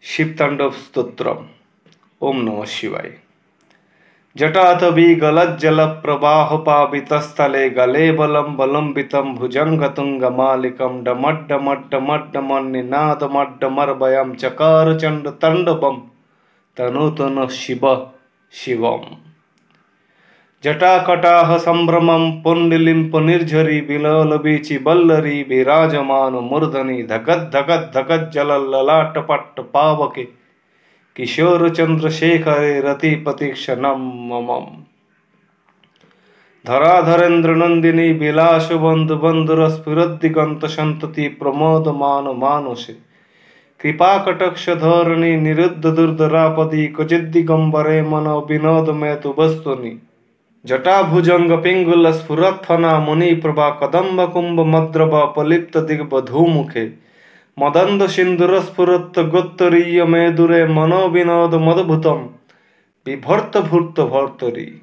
शिवतांडव स्तोत्रम। ओम नमः शिवाय। जटातवी गलज्जल प्रवाह पावितस्थले गले बलं बलंबितं भुजंगतुंगमालिकं डमड्डमड्डमड्डमन्निनादमड्डमर्वयं चकार चंड तांडवं तनुतनु शिव शिवम्। जटाकटाह संभ्रमं पुंडलिंप निर्झरी बिलोलबीचि बल्लरी विराजमान मूर्धनि धगत धगत धगत जल ललाटपट्ट पावके किशोर चंद्रशेखरे रतिपति क्षणम ममम। धराधरेन्द्र नंदिनी विलास बंधु बंधुर स्फुरद्दिगंत संतति प्रमोद मान मानुषे कृपा कटक्ष धोरणी निरुद्ध दुर्धरापदी क्वचिद्दिगंबरे मनो विनोद में तु वस्तुनि। जटाभुजंग पिंगुल स्फुरत्फना मुनि प्रभा कदम्ब कुंभ मद्रभ पलिप्त दिग्बधूमुखे मदंद सिंधुर स्फुरत् गोत्तरीय मेदुरे मनो विनोद मदभुतम बिभर्त भूर्त भर्तरी।